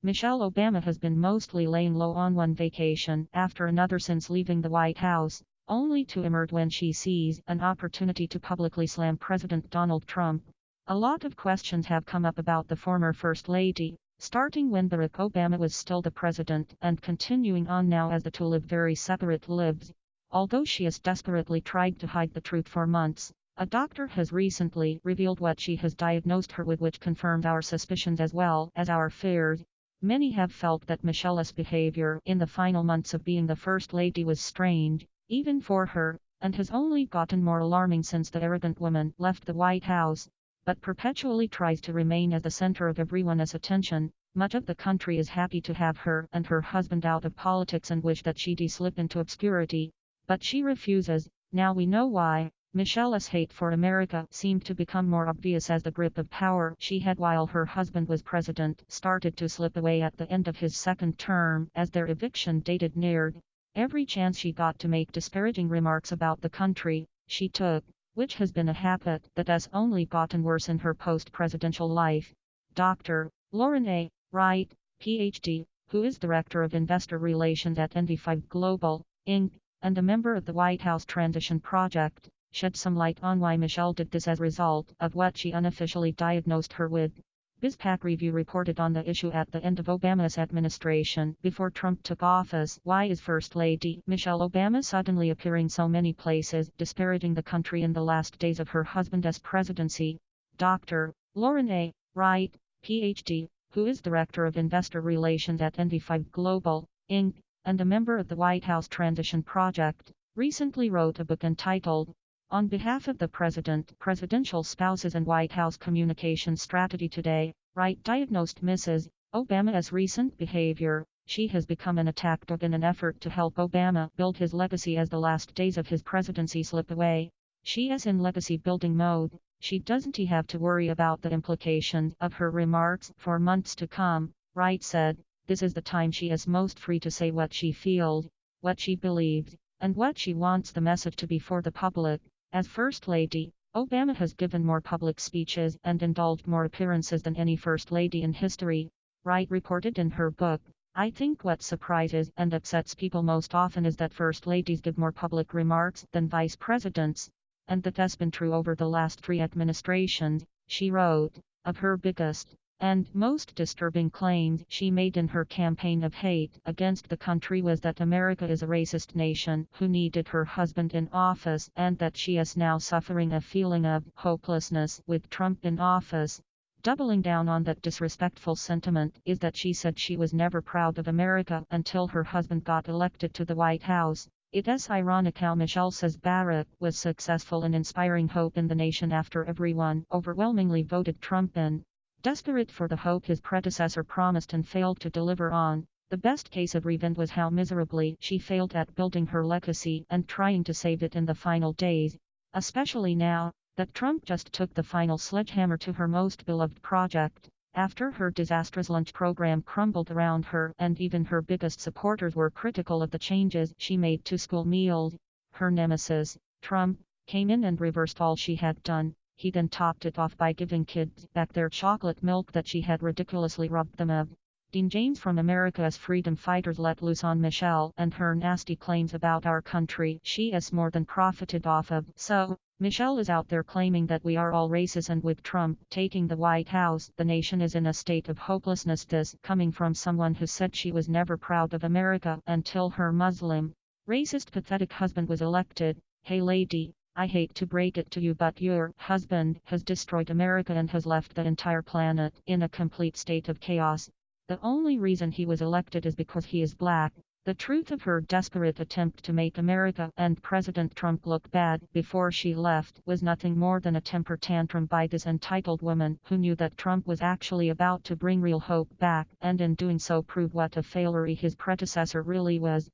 Michelle Obama has been mostly laying low on one vacation after another since leaving the White House, only to emerge when she sees an opportunity to publicly slam President Donald Trump. A lot of questions have come up about the former First Lady, starting when Barack Obama was still the president and continuing on now as the two live very separate lives. Although she has desperately tried to hide the truth for months, a doctor has recently revealed what she has diagnosed her with, which confirmed our suspicions as well as our fears. Many have felt that Michelle's behavior in the final months of being the First Lady was strange, even for her, and has only gotten more alarming since the arrogant woman left the White House, but perpetually tries to remain at the center of everyone's attention. Much of the country is happy to have her and her husband out of politics and wish that she'd slip into obscurity, but she refuses. Now we know why. Michelle's hate for America seemed to become more obvious as the grip of power she had while her husband was president started to slip away at the end of his second term as their eviction date neared. Every chance she got to make disparaging remarks about the country, she took, which has been a habit that has only gotten worse in her post-presidential life. Dr. Lauren A. Wright, Ph.D., who is Director of Investor Relations at NV5 Global, Inc., and a member of the White House Transition Project, shed some light on why Michelle did this as a result of what she unofficially diagnosed her with. BizPac Review reported on the issue at the end of Obama's administration before Trump took office. Why is First Lady Michelle Obama suddenly appearing so many places disparaging the country in the last days of her husband's presidency? Dr. Lauren A. Wright, Ph.D., who is Director of Investor Relations at NV5 Global, Inc., and a member of the White House Transition Project, recently wrote a book entitled On Behalf of the President, Presidential Spouses and White House Communication Strategy Today. Wright diagnosed Mrs. Obama's recent behavior. She has become an attack dog in an effort to help Obama build his legacy as the last days of his presidency slip away. She is in legacy building mode. She doesn't have to worry about the implications of her remarks for months to come. Wright said, this is the time she is most free to say what she feels, what she believes, and what she wants the message to be for the public. As First Lady, Obama has given more public speeches and indulged more appearances than any First Lady in history. Wright reported in her book, I think what surprises and upsets people most often is that First Ladies give more public remarks than Vice Presidents, and that has been true over the last 3 administrations. She wrote, of her biggest and most disturbing claims she made in her campaign of hate against the country was that America is a racist nation who needed her husband in office and that she is now suffering a feeling of hopelessness with Trump in office. Doubling down on that disrespectful sentiment is that she said she was never proud of America until her husband got elected to the White House. It is ironic how Michelle says Barack was successful in inspiring hope in the nation after everyone overwhelmingly voted Trump in. Desperate for the hope his predecessor promised and failed to deliver on, the best case of revenge was how miserably she failed at building her legacy and trying to save it in the final days, especially now that Trump just took the final sledgehammer to her most beloved project. After her disastrous lunch program crumbled around her and even her biggest supporters were critical of the changes she made to school meals, her nemesis, Trump, came in and reversed all she had done. He then topped it off by giving kids back their chocolate milk that she had ridiculously robbed them of. Dean James from America's Freedom Fighters let loose on Michelle and her nasty claims about our country she has more than profited off of. So, Michelle is out there claiming that we are all racist, and with Trump taking the White House, the nation is in a state of hopelessness. This coming from someone who said she was never proud of America until her Muslim, racist, pathetic husband was elected. Hey lady, I hate to break it to you, but your husband has destroyed America and has left the entire planet in a complete state of chaos. The only reason he was elected is because he is black. The truth of her desperate attempt to make America and President Trump look bad before she left was nothing more than a temper tantrum by this entitled woman who knew that Trump was actually about to bring real hope back and in doing so prove what a failure his predecessor really was.